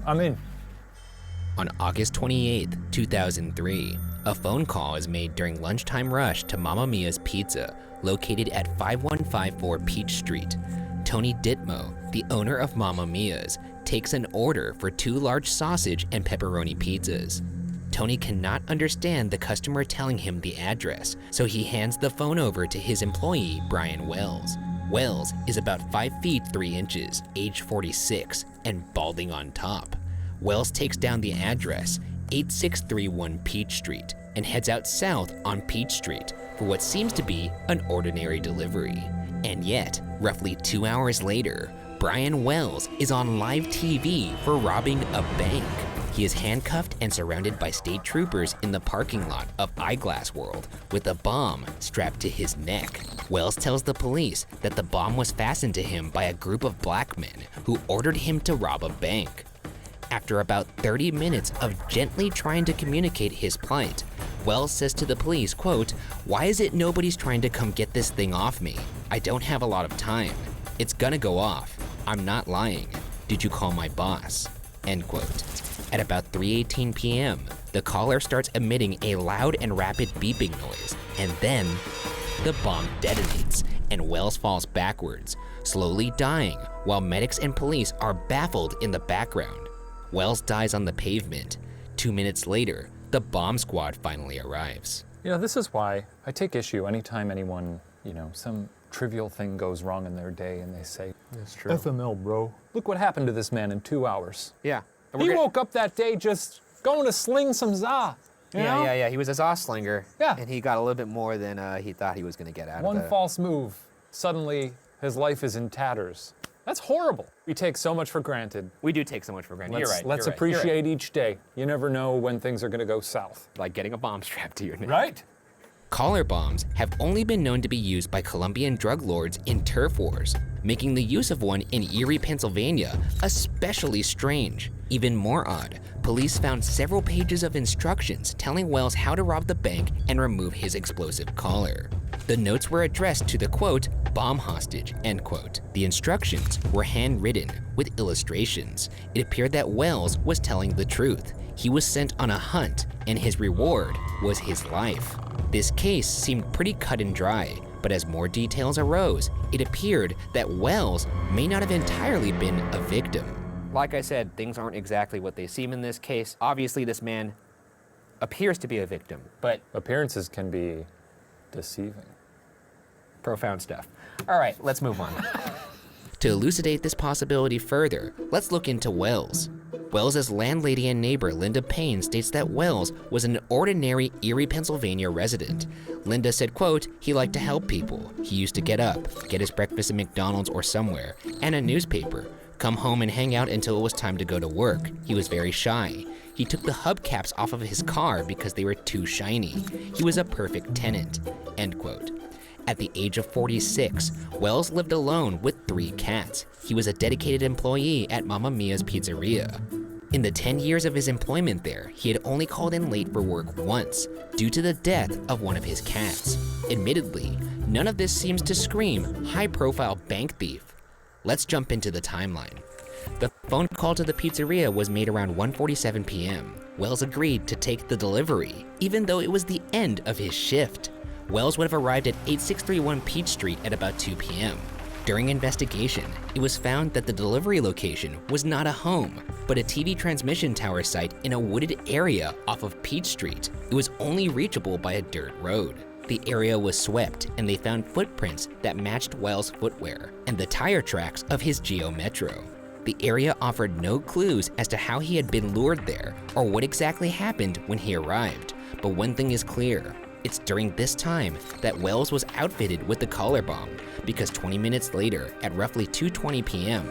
I'm in. On August 28, 2003, a phone call is made during lunchtime rush to Mamma Mia's Pizza, located at 5154 Peach Street. Tony Ditmo, the owner of Mamma Mia's, takes an order for 2 large sausage and pepperoni pizzas. Tony cannot understand the customer telling him the address, so he hands the phone over to his employee, Brian Wells. Wells is about 5 feet 3 inches, age 46, and balding on top. Wells takes down the address, 8631 Peach Street, and heads out south on Peach Street for what seems to be an ordinary delivery. And yet, roughly 2 hours later, Brian Wells is on live TV for robbing a bank. He is handcuffed and surrounded by state troopers in the parking lot of Eyeglass World with a bomb strapped to his neck. Wells tells the police that the bomb was fastened to him by a group of black men who ordered him to rob a bank. After about 30 minutes of gently trying to communicate his plight, Wells says to the police, quote, "Why is it nobody's trying to come get this thing off me? I don't have a lot of time. It's gonna go off. I'm not lying. Did you call my boss?" End quote. At about 3:18 p.m., the caller starts emitting a loud and rapid beeping noise, and then the bomb detonates and Wells falls backwards, slowly dying while medics and police are baffled in the background. Wells dies on the pavement. 2 minutes later, the bomb squad finally arrives. You know, this is why I take issue anytime anyone, some trivial thing goes wrong in their day and they say, That's true. FML, bro. Look what happened to this man in 2 hours. Yeah. He woke up that day just going to sling some za. You know? Yeah. He was a Zosslinger. Yeah. And he got a little bit more than he thought he was going to get out of it. One false move, suddenly his life is in tatters. That's horrible. We take so much for granted. We do take so much for granted. Let's, You're right. Let's you're right, appreciate you're each day. You never know when things are going to go south. right. Like getting a bomb strapped to your neck. Right? Collar bombs have only been known to be used by Colombian drug lords in turf wars, making the use of one in Erie, Pennsylvania, especially strange. Even more odd, police found several pages of instructions telling Wells how to rob the bank and remove his explosive collar. The notes were addressed to the quote, bomb hostage, end quote. The instructions were handwritten with illustrations. It appeared that Wells was telling the truth. He was sent on a hunt and his reward was his life. This case seemed pretty cut and dry, but as more details arose, it appeared that Wells may not have entirely been a victim. Like I said, things aren't exactly what they seem in this case. Obviously, this man appears to be a victim, but Appearances can be deceiving. profound stuff. All right, let's move on. To elucidate this possibility further, let's look into Wells. Wells' landlady and neighbor Linda Payne states that Wells was an ordinary Erie, Pennsylvania resident. Linda said, quote, he liked to help people. He used to get up, get his breakfast at McDonald's or somewhere, and a newspaper, come home and hang out until it was time to go to work. He was very shy. He took the hubcaps off of his car because they were too shiny. He was a perfect tenant, end quote. At the age of 46, Wells lived alone with 3 cats. He was a dedicated employee at Mamma Mia's Pizzeria. In the 10 years of his employment there, he had only called in late for work once, due to the death of one of his cats. Admittedly, none of this seems to scream high-profile bank thief. Let's jump into the timeline. The phone call to the pizzeria was made around 1:47 p.m. Wells agreed to take the delivery, even though it was the end of his shift. Wells would have arrived at 8631 Peach Street at about 2 p.m. During investigation, it was found that the delivery location was not a home, but a TV transmission tower site in a wooded area off of Peach Street. It was only reachable by a dirt road. The area was swept and they found footprints that matched Wells' footwear and the tire tracks of his Geo Metro. The area offered no clues as to how he had been lured there or what exactly happened when he arrived, but one thing is clear. It's during this time that Wells was outfitted with the collar bomb, because 20 minutes later, at roughly 2:20 p.m.,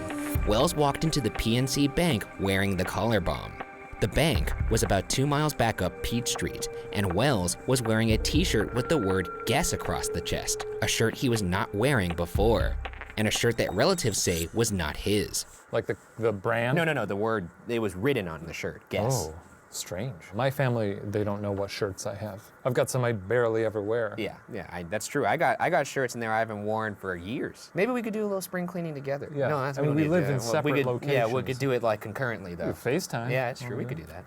Wells walked into the PNC Bank wearing the collar bomb. The bank was about 2 miles back up Peach Street, and Wells was wearing a t-shirt with the word Guess across the chest, a shirt he was not wearing before, and a shirt that relatives say was not his. Like the brand? No, the word, it was written on the shirt, Guess. Oh, Strange. My family, they don't know what shirts I have. I've got some I barely ever wear. Yeah, that's true. I got shirts in there I haven't worn for years. Maybe we could do a little spring cleaning together. Yeah. No, that's I mean, what we need live to do. in Well, separate we could, locations. Yeah, we could do it like concurrently though. FaceTime. Yeah, it's true. We could do that.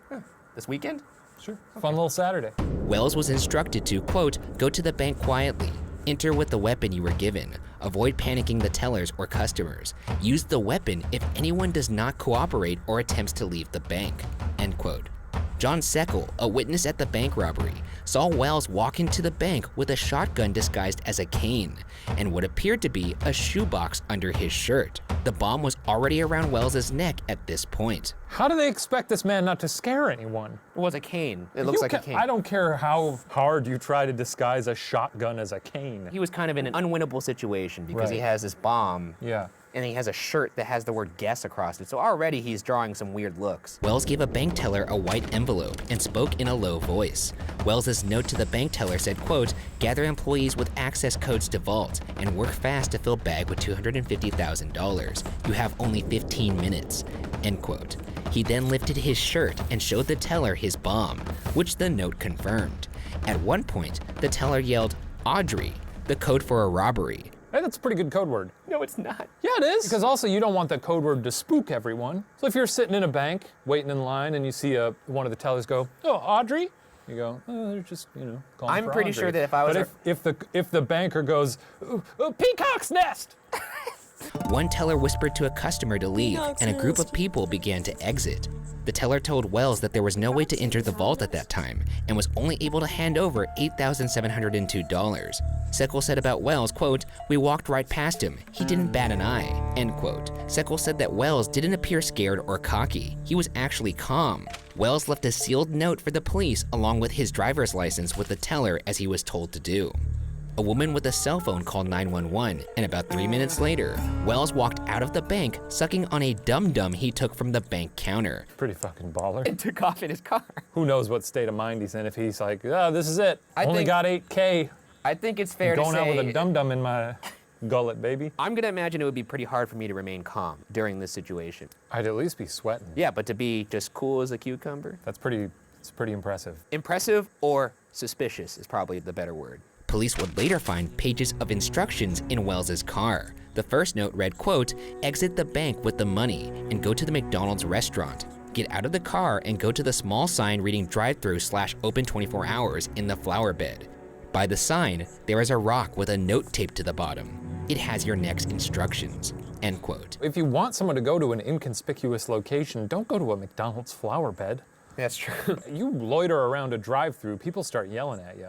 Huh. This weekend? Sure. Fun little Saturday. Wells was instructed to, quote, go to the bank quietly, enter with the weapon you were given, avoid panicking the tellers or customers, use the weapon if anyone does not cooperate or attempts to leave the bank, end quote. John Seckel, a witness at the bank robbery, saw Wells walk into the bank with a shotgun disguised as a cane and what appeared to be a shoebox under his shirt. The bomb was already around Wells's neck at this point. How do they expect this man not to scare anyone? It was a cane. It looks like a cane. I don't care how hard you try to disguise a shotgun as a cane. He was kind of in an unwinnable situation because he Right. has this bomb. Yeah. And he has a shirt that has the word guess across it. So already he's drawing some weird looks. Wells gave a bank teller a white envelope and spoke in a low voice. Wells's note to the bank teller said, quote, gather employees with access codes to vault and work fast to fill bag with $250,000. You have only 15 minutes, end quote. He then lifted his shirt and showed the teller his bomb, which the note confirmed. At one point, the teller yelled, Audrey, the code for a robbery. Hey, that's a pretty good code word. No, it's not. Yeah, it is. Because also you don't want that code word to spook everyone. So if you're sitting in a bank, waiting in line, and you see one of the tellers go, oh, Audrey? You go, oh, they're just, calling I'm for pretty Audrey. sure that if I was But if the banker goes, peacock's nest! One teller whispered to a customer to leave, and a group of people began to exit. The teller told Wells that there was no way to enter the vault at that time, and was only able to hand over $8,702. Seckel said about Wells, quote, we walked right past him. He didn't bat an eye, end quote. Seckel said that Wells didn't appear scared or cocky. He was actually calm. Wells left a sealed note for the police along with his driver's license with the teller as he was told to do. A woman with a cell phone called 911, and about 3 minutes later, Wells walked out of the bank sucking on a dum-dum he took from the bank counter. Pretty fucking baller. and took off in his car. Who knows what state of mind he's in if he's like, this is it. I Only think- got 8K. I think it's fair to Going say out with a dum-dum in my gullet, baby. I'm gonna imagine it would be pretty hard for me to remain calm during this situation. I'd at least be sweating. Yeah, but to be just cool as a cucumber. It's pretty impressive. Impressive or suspicious is probably the better word. Police would later find pages of instructions in Wells's car. The first note read, quote, exit the bank with the money and go to the McDonald's restaurant. Get out of the car and go to the small sign reading drive-through/open 24 hours in the flower bed. By the sign, there is a rock with a note taped to the bottom. It has your next instructions, end quote. If you want someone to go to an inconspicuous location, don't go to a McDonald's flower bed. That's true. You loiter around a drive-through, people start yelling at you.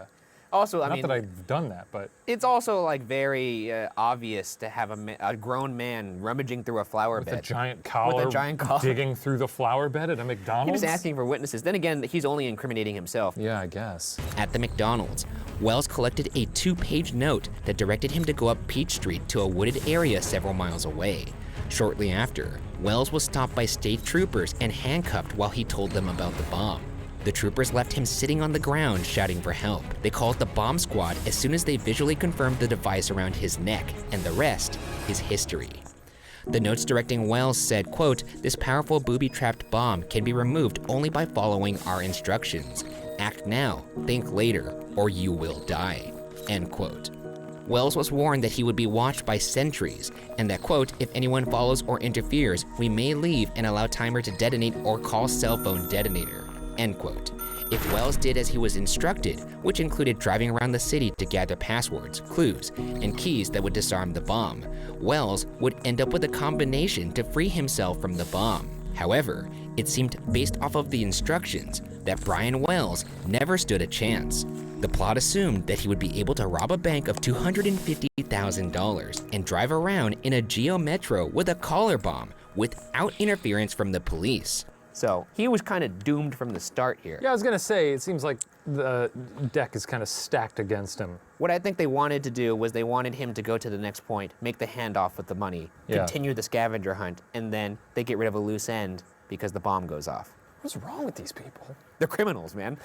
Also, I Not mean, that I've done that, but it's also like very obvious to have a grown man rummaging through a flower with bed. a giant collar, giant collar. digging through the flower bed at a He McDonald's. was asking for witnesses. Then again, he's only incriminating himself. Yeah, I guess. At the McDonald's, Wells collected a 2-page note that directed him to go up Peach Street to a wooded area several miles away. Shortly after, Wells was stopped by state troopers and handcuffed while he told them about the bomb. The troopers left him sitting on the ground shouting for help. They called the bomb squad as soon as they visually confirmed the device around his neck, and the rest is history. The notes directing Wells said, quote, this powerful booby-trapped bomb can be removed only by following our instructions. Act now, think later, or you will die, end quote. Wells was warned that he would be watched by sentries, and that, quote, if anyone follows or interferes, we may leave and allow timer to detonate or call cell phone detonator, end quote. If Wells did as he was instructed, which included driving around the city to gather passwords, clues, and keys that would disarm the bomb, Wells would end up with a combination to free himself from the bomb. However, it seemed based off of the instructions that Brian Wells never stood a chance. The plot assumed that he would be able to rob a bank of $250,000 and drive around in a Geo Metro with a collar bomb without interference from the police. So he was kind of doomed from the start here. Yeah, I was gonna say, it seems like the deck is kind of stacked against him. What I think they wanted to do was they wanted him to go to the next point, make the handoff with the money, Yeah. continue the scavenger hunt, and then they get rid of a loose end because the bomb goes off. What's wrong with these people? They're criminals, man.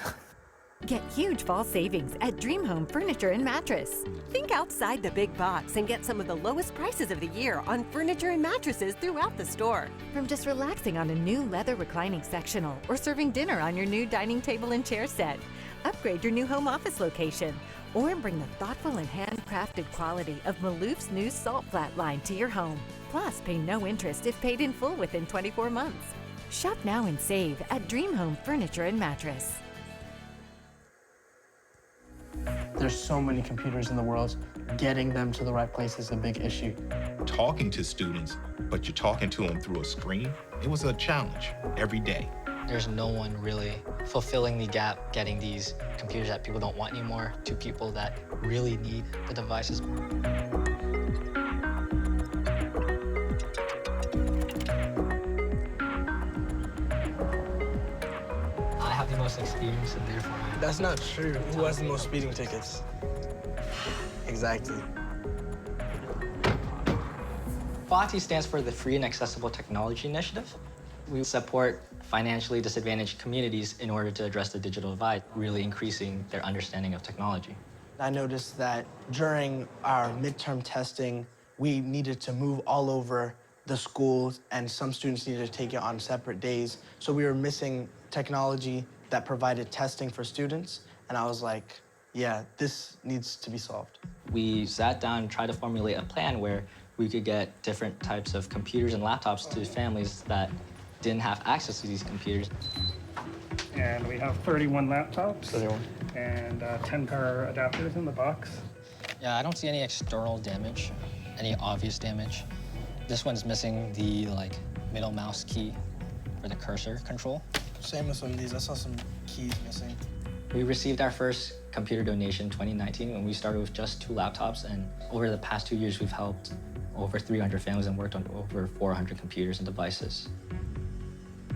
Get huge fall savings at Dream Home Furniture and Mattress. Think outside the big box and get some of the lowest prices of the year on furniture and mattresses throughout the store. From just relaxing on a new leather reclining sectional or serving dinner on your new dining table and chair set, upgrade your new home office location, or bring the thoughtful and handcrafted quality of Maloof's new salt flat line to your home. Plus, pay no interest if paid in full within 24 months. Shop now and save at Dream Home Furniture and Mattress. There's so many computers in the world. Getting them to the right place is a big issue. Talking to students, but you're talking to them through a screen, it was a challenge every day. There's no one really fulfilling the gap, getting these computers that people don't want anymore to people that really need the devices. I have the most experience, and therefore That's not true. Who has the most speeding tickets? Exactly. FATI stands for the Free and Accessible Technology Initiative. We support financially disadvantaged communities in order to address the digital divide, really increasing their understanding of technology. I noticed that during our midterm testing, we needed to move all over the schools, and some students needed to take it on separate days. So we were missing technology that provided testing for students, and I was like, yeah, this needs to be solved. We sat down and tried to formulate a plan where we could get different types of computers and laptops to families that didn't have access to these computers. And we have 31 laptops and 10 power adapters in the box. Yeah, I don't see any external damage, any obvious damage. This one's missing the middle mouse key for the cursor control. Same with some of these. I saw some keys missing. We received our first computer donation in 2019 when we started with just 2 laptops, and over the past 2 years we've helped over 300 families and worked on over 400 computers and devices.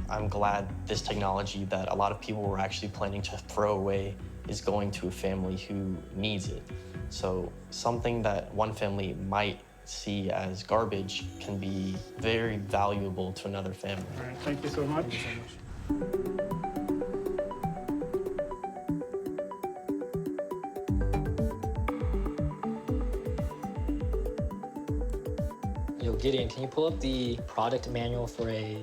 I'm glad this technology that a lot of people were actually planning to throw away is going to a family who needs it. So something that one family might see as garbage can be very valuable to another family. All right, thank you so much. Yo, Gideon, can you pull up the product manual for a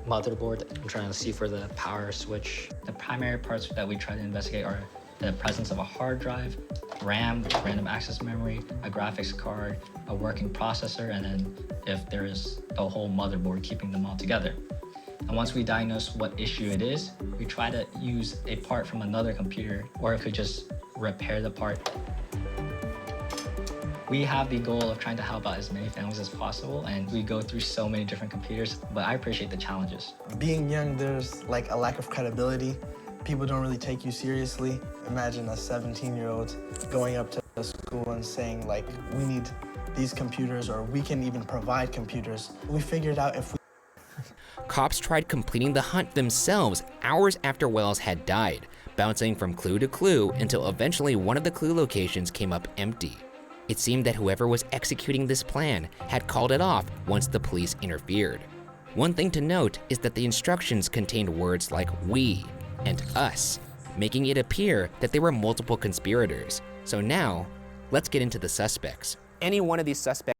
motherboard? I'm trying to see for the power switch. The primary parts that we try to investigate are the presence of a hard drive, RAM, random access memory, a graphics card, a working processor, and then if there is the whole motherboard keeping them all together. And once we diagnose what issue it is, we try to use a part from another computer, or it could just repair the part. We have the goal of trying to help out as many families as possible, and we go through so many different computers, but I appreciate the challenges. Being young, there's a lack of credibility. People don't really take you seriously. Imagine a 17-year-old going up to the school and saying, we need these computers, or we can even provide computers. We figured out if we Cops tried completing the hunt themselves hours after Wells had died, bouncing from clue to clue until eventually one of the clue locations came up empty. It seemed that whoever was executing this plan had called it off once the police interfered. One thing to note is that the instructions contained words like "we" and "us," making it appear that there were multiple conspirators. So now, let's get into the suspects. Any one of these suspects